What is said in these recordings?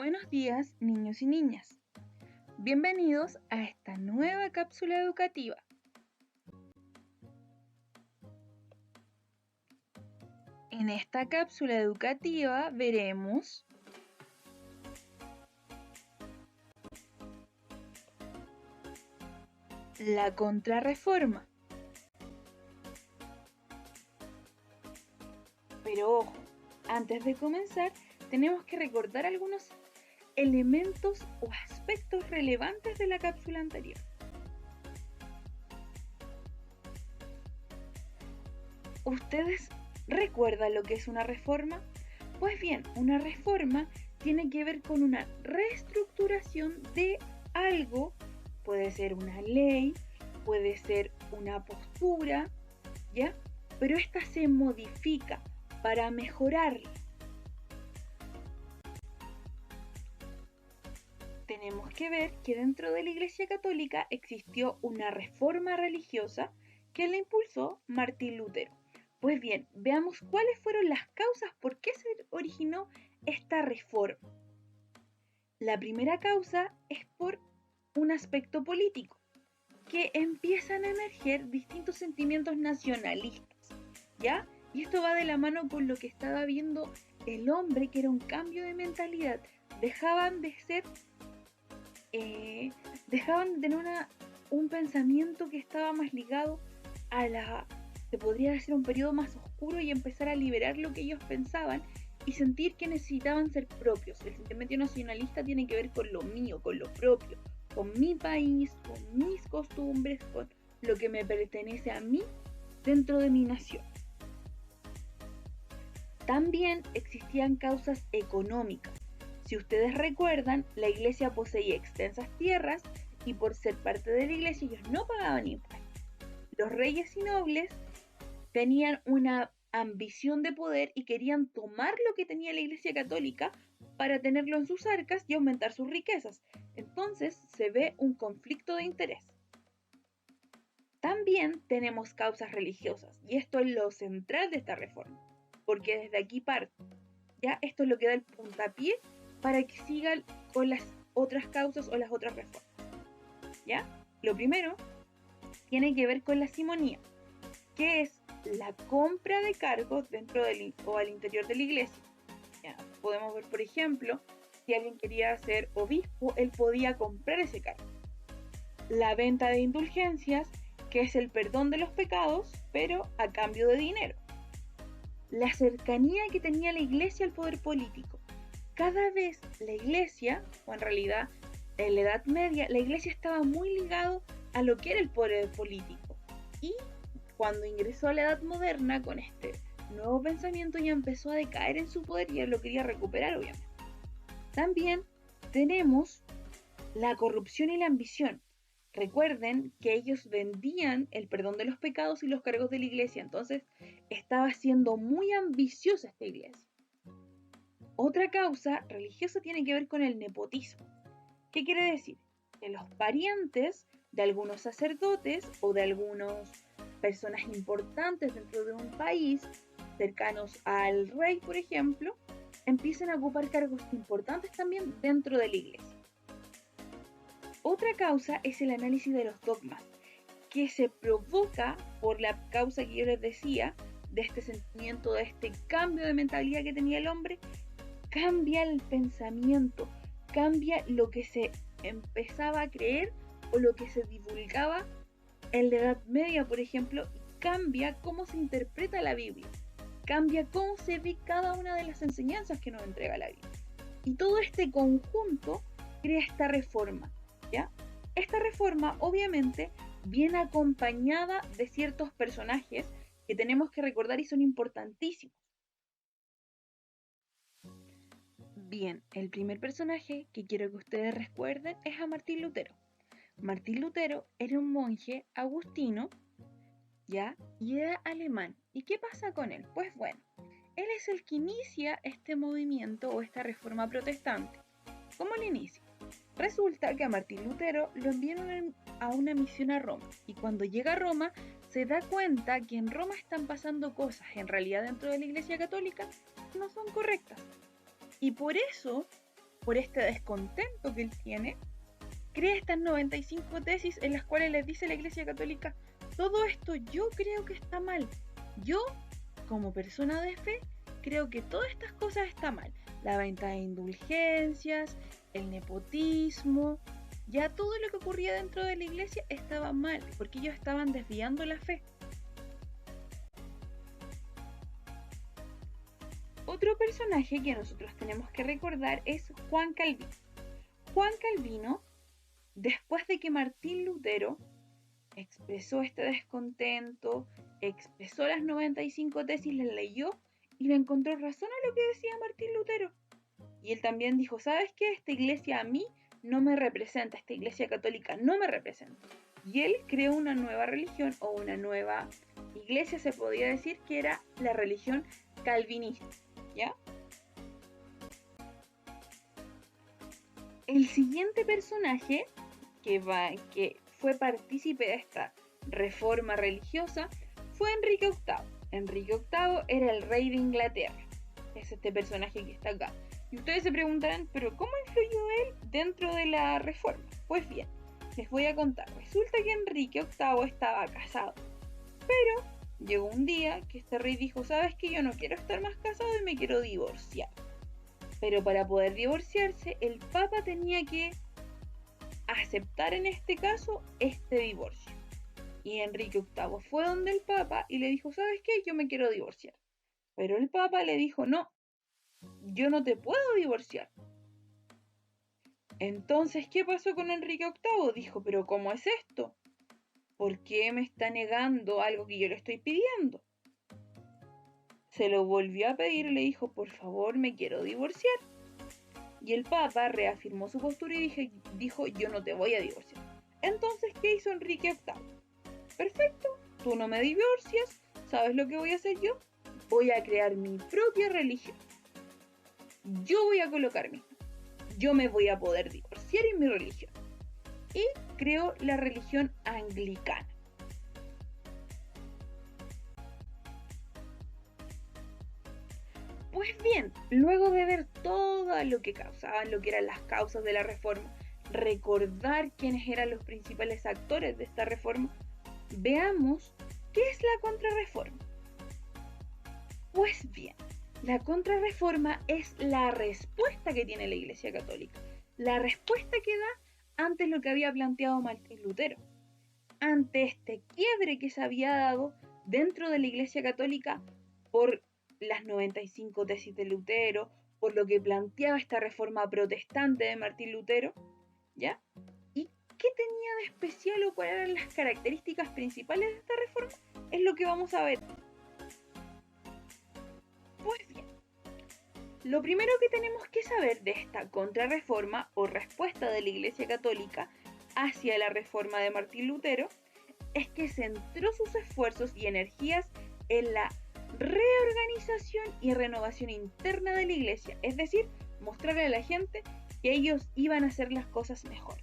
Buenos días, niños y niñas. Bienvenidos a esta nueva cápsula educativa. En esta cápsula educativa veremos la contrarreforma. Pero ojo, antes de comenzar, tenemos que recordar algunos elementos o aspectos relevantes de la cápsula anterior. ¿Ustedes recuerdan lo que es una reforma? Pues bien, una reforma tiene que ver con una reestructuración de algo. Puede ser una ley, puede ser una postura, ¿ya? Pero esta se modifica para mejorarla. Tenemos que ver que dentro de la Iglesia Católica existió una reforma religiosa que la impulsó Martín Lutero. Pues bien, veamos cuáles fueron las causas por qué se originó esta reforma. La primera causa es por un aspecto político, que empiezan a emerger distintos sentimientos nacionalistas, ¿ya? Y esto va de la mano con lo que estaba viendo el hombre, que era un cambio de mentalidad. Dejaban de tener un pensamiento que estaba más ligado se podría decir, un periodo más oscuro, y empezar a liberar lo que ellos pensaban y sentir que necesitaban ser propios. El sentimiento nacionalista tiene que ver con lo mío, con lo propio, con mi país, con mis costumbres, con lo que me pertenece a mí dentro de mi nación. También existían causas económicas. Si ustedes recuerdan, la iglesia poseía extensas tierras y por ser parte de la iglesia ellos no pagaban impuestos. Los reyes y nobles tenían una ambición de poder y querían tomar lo que tenía la Iglesia Católica para tenerlo en sus arcas y aumentar sus riquezas. Entonces se ve un conflicto de interés. También tenemos causas religiosas, y esto es lo central de esta reforma, porque desde aquí parte. Ya esto es lo que da el puntapié para que sigan con las otras causas o las otras reformas. ¿Ya? Lo primero tiene que ver con la simonía, que es la compra de cargos dentro o al interior de la iglesia. Ya, podemos ver, por ejemplo, si alguien quería ser obispo, él podía comprar ese cargo. La venta de indulgencias, que es el perdón de los pecados, pero a cambio de dinero. La cercanía que tenía la iglesia al poder político. Cada vez la iglesia, o en realidad en la Edad Media, la iglesia estaba muy ligado a lo que era el poder político. Y cuando ingresó a la Edad Moderna, con este nuevo pensamiento, ya empezó a decaer en su poder y él lo quería recuperar, obviamente. También tenemos la corrupción y la ambición. Recuerden que ellos vendían el perdón de los pecados y los cargos de la iglesia, entonces estaba siendo muy ambiciosa esta iglesia. Otra causa religiosa tiene que ver con el nepotismo. ¿Qué quiere decir? Que los parientes de algunos sacerdotes o de algunos personas importantes dentro de un país, cercanos al rey, por ejemplo, empiezan a ocupar cargos importantes también dentro de la iglesia. Otra causa es el análisis de los dogmas, que se provoca por la causa que yo les decía, de este sentimiento, de este cambio de mentalidad que tenía el hombre. Cambia el pensamiento, cambia lo que se empezaba a creer o lo que se divulgaba en la Edad Media, por ejemplo, y cambia cómo se interpreta la Biblia, cambia cómo se ve cada una de las enseñanzas que nos entrega la Biblia. Y todo este conjunto crea esta reforma, ¿ya? Esta reforma, obviamente, viene acompañada de ciertos personajes que tenemos que recordar y son importantísimos. Bien, el primer personaje que quiero que ustedes recuerden es a Martín Lutero. Martín Lutero era un monje agustino, ¿ya? Y era alemán. ¿Y qué pasa con él? Pues bueno, él es el que inicia este movimiento o esta reforma protestante. ¿Cómo lo inicia? Resulta que a Martín Lutero lo enviaron a una misión a Roma, y cuando llega a Roma se da cuenta que en Roma están pasando cosas, en realidad dentro de la Iglesia Católica, que no son correctas. Y por eso por este descontento que él tiene, crea estas 95 tesis en las cuales les dice a la Iglesia Católica: todo esto yo creo que está mal. Yo, como persona de fe, creo que todas estas cosas están mal. La venta de indulgencias, el nepotismo, ya todo lo que ocurría dentro de la iglesia estaba mal, porque ellos estaban desviando la fe. Otro personaje que nosotros tenemos que recordar es Juan Calvino. Juan Calvino, después de que Martín Lutero expresó este descontento, expresó las 95 tesis, las leyó y le encontró razón a lo que decía Martín Lutero. Y él también dijo: ¿sabes qué? Esta iglesia a mí no me representa, esta iglesia católica no me representa. Y él creó una nueva religión, o una nueva iglesia, se podría decir, que era la religión calvinista, ¿ya? El siguiente personaje que fue partícipe de esta reforma religiosa fue Enrique VIII. Enrique VIII era el rey de Inglaterra. Es este personaje que está acá. Y ustedes se preguntarán: ¿pero cómo influyó él dentro de la reforma? Pues bien, les voy a contar. Resulta que Enrique VIII estaba casado, pero llegó un día que este rey dijo: ¿sabes qué? Yo no quiero estar más casado y me quiero divorciar. Pero para poder divorciarse, el Papa tenía que aceptar en este caso este divorcio. Y Enrique VIII fue donde el Papa y le dijo: ¿sabes qué? Yo me quiero divorciar. Pero el Papa le dijo: no, yo no te puedo divorciar. Entonces, ¿qué pasó con Enrique VIII? Dijo: ¿pero cómo es esto? ¿Por qué me está negando algo que yo le estoy pidiendo? Se lo volvió a pedir y le dijo: por favor, me quiero divorciar. Y el Papa reafirmó su postura y dijo: yo no te voy a divorciar. Entonces, ¿qué hizo Enrique VIII? Perfecto, tú no me divorcias, ¿sabes lo que voy a hacer yo? Voy a crear mi propia religión. Yo voy a colocarme, yo me voy a poder divorciar en mi religión. Y creó la religión anglicana. Pues bien, luego de ver todo lo que causaban, lo que eran las causas de la reforma, recordar quiénes eran los principales actores de esta reforma, veamos qué es la contrarreforma. Pues bien, la contrarreforma es la respuesta que tiene la Iglesia Católica, la respuesta que da ante lo que había planteado Martín Lutero, ante este quiebre que se había dado dentro de la Iglesia Católica por las 95 tesis de Lutero, por lo que planteaba esta reforma protestante de Martín Lutero, ¿ya? ¿Y qué tenía de especial o cuáles eran las características principales de esta reforma? Es lo que vamos a ver. Pues bien, lo primero que tenemos que saber de esta contrarreforma o respuesta de la Iglesia Católica hacia la reforma de Martín Lutero es que centró sus esfuerzos y energías en la reorganización y renovación interna de la Iglesia, es decir, mostrarle a la gente que ellos iban a hacer las cosas mejor.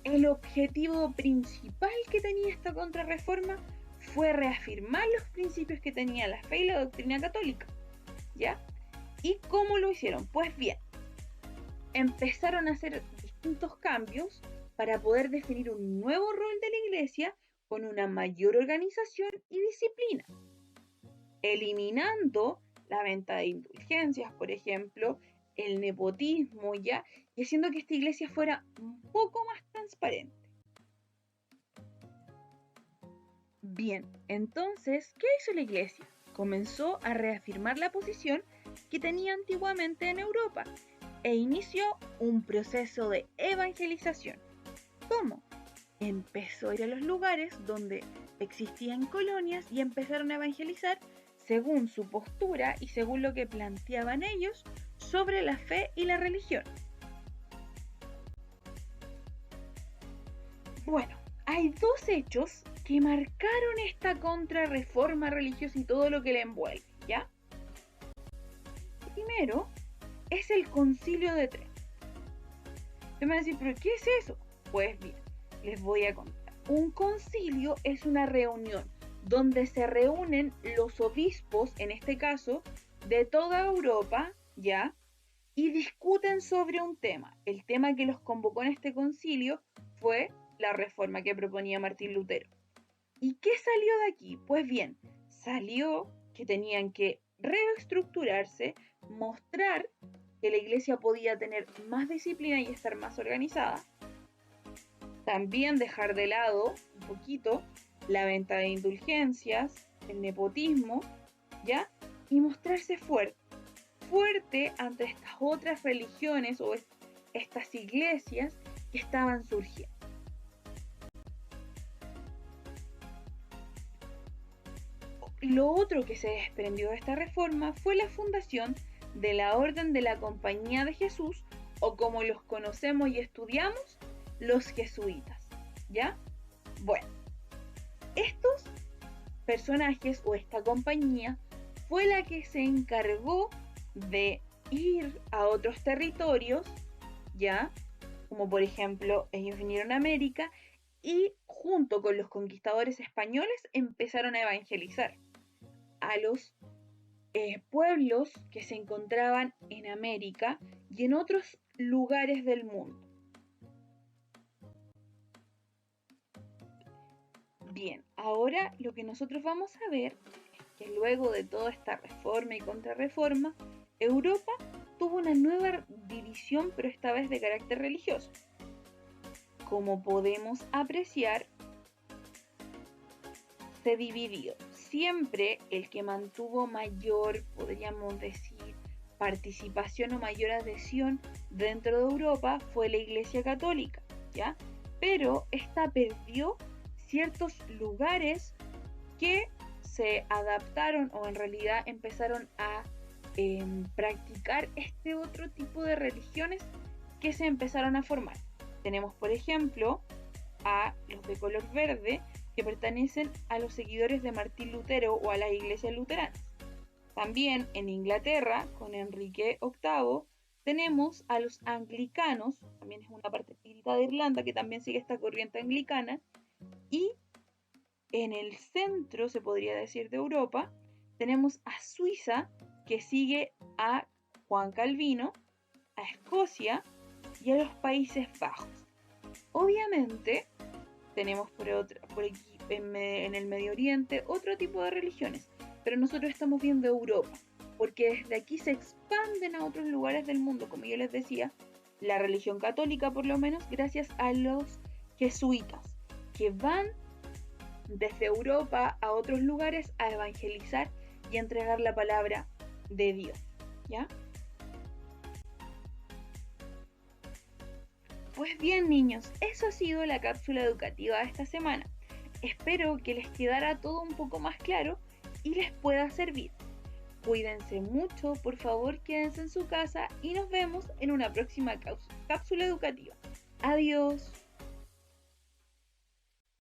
El objetivo principal que tenía esta contrarreforma fue reafirmar los principios que tenía la fe y la doctrina católica, ¿ya? ¿Y cómo lo hicieron? Pues bien, empezaron a hacer distintos cambios para poder definir un nuevo rol de la Iglesia con una mayor organización y disciplina, eliminando la venta de indulgencias, por ejemplo, el nepotismo, ¿ya? Y haciendo que esta iglesia fuera un poco más transparente. Bien, entonces, ¿qué hizo la iglesia? Comenzó a reafirmar la posición que tenía antiguamente en Europa e inició un proceso de evangelización. ¿Cómo? Empezó a ir a los lugares donde existían colonias y empezaron a evangelizar según su postura y según lo que planteaban ellos sobre la fe y la religión. Bueno, hay dos hechos que marcaron esta contrarreforma religiosa y todo lo que la envuelve, ¿ya? Primero es el Concilio de Trento. Se me va a decir: ¿pero qué es eso? Pues bien, les voy a contar. Un concilio es una reunión donde se reúnen los obispos, en este caso, de toda Europa, ¿ya? Y discuten sobre un tema. El tema que los convocó en este concilio fue la reforma que proponía Martín Lutero. ¿Y qué salió de aquí? Pues bien, salió que tenían que reestructurarse, mostrar que la iglesia podía tener más disciplina y estar más organizada. También dejar de lado un poquito la venta de indulgencias, el nepotismo, ¿ya? Y mostrarse fuerte ante estas otras religiones o estas iglesias que estaban surgiendo. Lo otro que se desprendió de esta reforma fue la fundación de la Orden de la Compañía de Jesús, o como los conocemos y estudiamos, los jesuitas. ¿Ya? Bueno, estos personajes o esta compañía fue la que se encargó de ir a otros territorios, ¿ya? Como por ejemplo, ellos vinieron a América y junto con los conquistadores españoles empezaron a evangelizar a los pueblos que se encontraban en América y en otros lugares del mundo. Bien, ahora lo que nosotros vamos a ver es que luego de toda esta reforma y contrarreforma, Europa tuvo una nueva división, pero esta vez de carácter religioso. Como podemos apreciar, se dividió. Siempre el que mantuvo mayor, podríamos decir, participación o mayor adhesión dentro de Europa fue la Iglesia Católica, ¿ya? Pero esta perdió ciertos lugares que se adaptaron o en realidad empezaron a practicar este otro tipo de religiones que se empezaron a formar. Tenemos, por ejemplo, a los de color verde, que pertenecen a los seguidores de Martín Lutero o a las iglesias luteranas. También en Inglaterra, con Enrique VIII, tenemos a los anglicanos, también es una parte chiquitita de Irlanda que también sigue esta corriente anglicana, y en el centro, se podría decir, de Europa, tenemos a Suiza, que sigue a Juan Calvino, a Escocia y a los Países Bajos. Obviamente, tenemos por aquí en el Medio Oriente otro tipo de religiones, pero nosotros estamos viendo Europa, porque desde aquí se expanden a otros lugares del mundo, como yo les decía, la religión católica por lo menos, gracias a los jesuitas, que van desde Europa a otros lugares a evangelizar y a entregar la palabra de Dios, ¿ya? Pues bien, niños, eso ha sido la cápsula educativa de esta semana. Espero que les quedara todo un poco más claro y les pueda servir. Cuídense mucho, por favor quédense en su casa y nos vemos en una próxima cápsula educativa. Adiós.